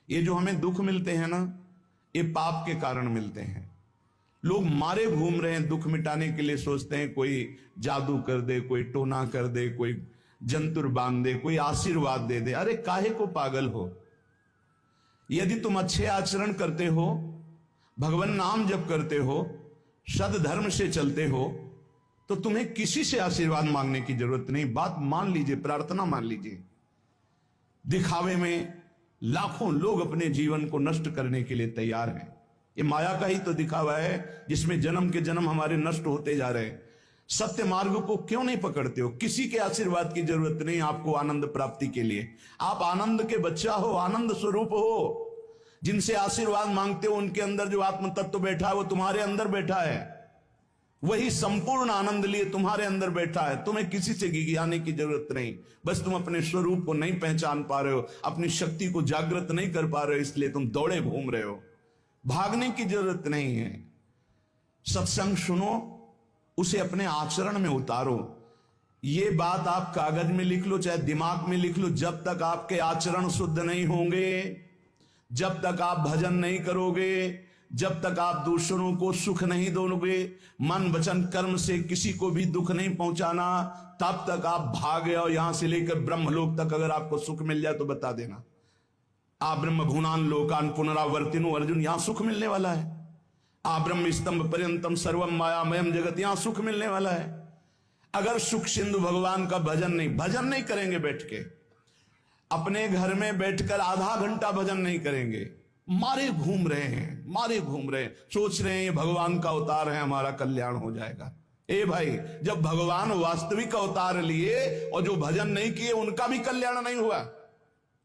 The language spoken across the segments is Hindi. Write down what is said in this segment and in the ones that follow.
ये जो हमें दुख मिलते हैं ना, ये पाप के कारण मिलते हैं। लोग मारे घूम रहे हैं, दुख मिटाने के लिए सोचते हैं कोई जादू कर दे, कोई टोना कर दे, कोई जंतुर बांध दे, कोई आशीर्वाद दे दे। अरे काहे को पागल हो? यदि तुम अच्छे आचरण करते हो, भगवान नाम जप करते हो, सद धर्म से चलते हो, तो तुम्हें किसी से आशीर्वाद मांगने की जरूरत नहीं। बात मान लीजिए, प्रार्थना मान लीजिए। दिखावे में लाखों लोग अपने जीवन को नष्ट करने के लिए तैयार हैं। ये माया का ही तो दिखावा है जिसमें जन्म के जन्म हमारे नष्ट होते जा रहे हैं। सत्य मार्ग को क्यों नहीं पकड़ते हो? किसी के आशीर्वाद की जरूरत नहीं आपको आनंद प्राप्ति के लिए। आप आनंद के बच्चा हो, आनंद स्वरूप हो। जिनसे आशीर्वाद मांगते हो उनके अंदर जो आत्म तत्व बैठा है वो तुम्हारे अंदर बैठा है। वही संपूर्ण आनंद लिए तुम्हारे अंदर बैठा है। तुम्हें किसी से गिगियाने की जरूरत नहीं। बस तुम अपने स्वरूप को नहीं पहचान पा रहे हो, अपनी शक्ति को जागृत नहीं कर पा रहे हो, इसलिए तुम दौड़े घूम रहे हो। भागने की जरूरत नहीं है। सत्संग सुनो, उसे अपने आचरण में उतारो। ये बात आप कागज में लिख लो, चाहे दिमाग में लिख लो। जब तक आपके आचरण शुद्ध नहीं होंगे, जब तक आप भजन नहीं करोगे, जब तक आप दूसरों को सुख नहीं दोगे, मन वचन कर्म से किसी को भी दुख नहीं पहुंचाना, तब तक आप भागे। और यहां से लेकर ब्रह्मलोक तक अगर आपको सुख मिल जाए तो बता देना। आ ब्रह्म भुनान लोकान पुनरावर्तिनो, अर्जुन, यहां सुख मिलने वाला है। आ ब्रह्म स्तंभ पर्यंतम सर्वम मायामयम जगत, यहां सुख मिलने वाला है। अगर सुख सिंधु भगवान का भजन नहीं करेंगे, बैठ के अपने घर में बैठकर आधा घंटा भजन नहीं करेंगे, मारे घूम रहे हैं, सोच रहे हैं ये भगवान का अवतार है, हमारा कल्याण हो जाएगा। ए भाई, जब भगवान वास्तविक अवतार लिए और जो भजन नहीं किए उनका भी कल्याण नहीं हुआ।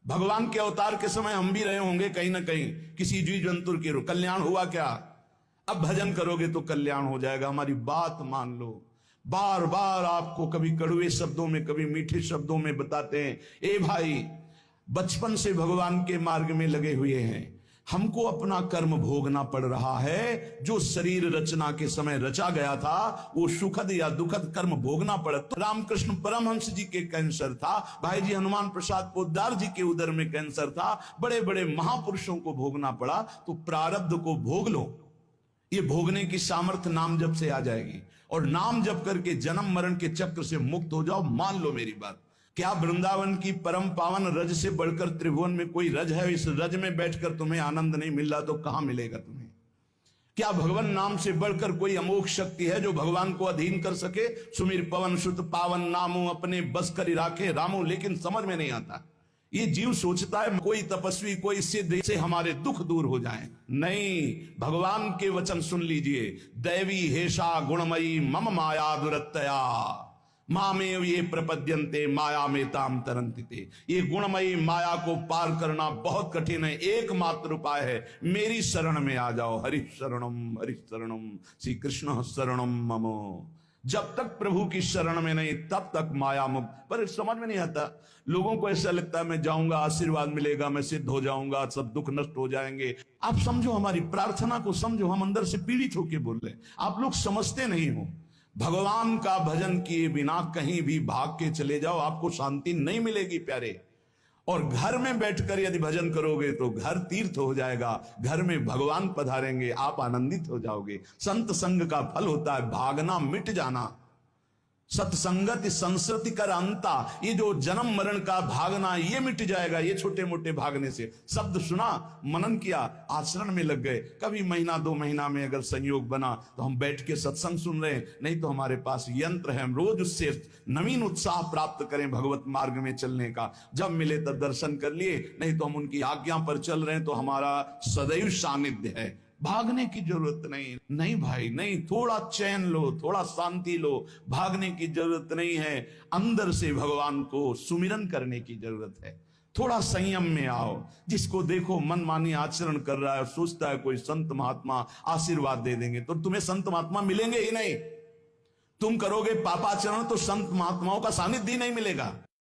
भगवान के अवतार के समय हम भी रहे होंगे कहीं ना कहीं किसी जीव जंतु के, कल्याण हुआ क्या? अब भजन करोगे तो कल्याण हो जाएगा। हमारी बात मान लो। बार बार आपको कभी कड़वे शब्दों में, कभी मीठे शब्दों में बताते हैं, ए भाई, बचपन से भगवान के मार्ग में लगे हुए हैं, हमको अपना कर्म भोगना पड़ रहा है। जो शरीर रचना के समय रचा गया था, वो सुखद या दुखद कर्म भोगना पड़ा। तो रामकृष्ण परमहंस जी के कैंसर था, भाई जी हनुमान प्रसाद पोद्दार जी के उदर में कैंसर था, बड़े बड़े महापुरुषों को भोगना पड़ा। तो प्रारब्ध को भोग लो। ये भोगने की सामर्थ्य नाम जप से आ जाएगी, और नाम जप करके जन्म मरण के चक्र से मुक्त हो जाओ। मान लो मेरी बात। क्या वृंदावन की परम पावन रज से बढ़कर त्रिभुवन में कोई रज है? इस रज में बैठकर तुम्हें आनंद नहीं मिल रहा तो कहां मिलेगा तुम्हें? क्या भगवान नाम से बढ़कर कोई अमोघ शक्ति है जो भगवान को अधीन कर सके? सुमिर पवन सुत पावन नामो, अपने बस कर राखे रामो। लेकिन समझ में नहीं आता। ये जीव सोचता है कोई तपस्वी, कोई सिद्ध से हमारे दुख दूर हो जाएं। नहीं, भगवान के वचन सुन लीजिए। दैवी हेषा गुणमयी मम माया दुरत्तया मामेव ये प्रपद्यन्ते माया में ताम तरंतिते। ये गुणमयी माया को पार करना बहुत कठिन है। एकमात्र उपाय है, मेरी शरण में आ जाओ। हरि शरणम श्री कृष्ण शरणम मम। जब तक प्रभु की शरण में नहीं, तब तक माया मुक्त। पर समझ में नहीं आता। लोगों को ऐसा लगता है मैं जाऊंगा, आशीर्वाद मिलेगा, मैं सिद्ध हो जाऊंगा, सब दुख नष्ट हो जाएंगे। आप समझो, हमारी प्रार्थना को समझो। हम अंदर से पीड़ित होकर बोल रहे हैं, आप लोग समझते नहीं हो। भगवान का भजन किए बिना कहीं भी भाग के चले जाओ, आपको शांति नहीं मिलेगी प्यारे। और घर में बैठकर यदि भजन करोगे तो घर तीर्थ हो जाएगा। घर में भगवान पधारेंगे, आप आनंदित हो जाओगे। संत संग का फल होता है भागना, मिट जाना। सत्संगति संस्कृति कर अंता, ये जो जन्म मरण का भागना, ये मिट जाएगा। ये छोटे मोटे भागने से, शब्द सुना, मनन किया, आचरण में लग गए। कभी महीना 2 महीना में अगर संयोग बना तो हम बैठ के सत्संग सुन रहे हैं, नहीं तो हमारे पास यंत्र है, हम रोज उससे नवीन उत्साह प्राप्त करें भगवत मार्ग में चलने का। जब मिले तब दर्शन कर लिए, नहीं तो हम उनकी आज्ञा पर चल रहे हैं, तो हमारा सदैव सानिध्य है। भागने की जरूरत नहीं भाई, नहीं। थोड़ा चैन लो, थोड़ा शांति लो। भागने की जरूरत नहीं है। अंदर से भगवान को सुमिरन करने की जरूरत है। थोड़ा संयम में आओ। जिसको देखो मनमानी आचरण कर रहा है, सोचता है कोई संत महात्मा आशीर्वाद दे देंगे, तो तुम्हें संत महात्मा मिलेंगे ही नहीं। तुम करोगे पापाचरण तो संत महात्माओं का सानिध्य ही नहीं मिलेगा।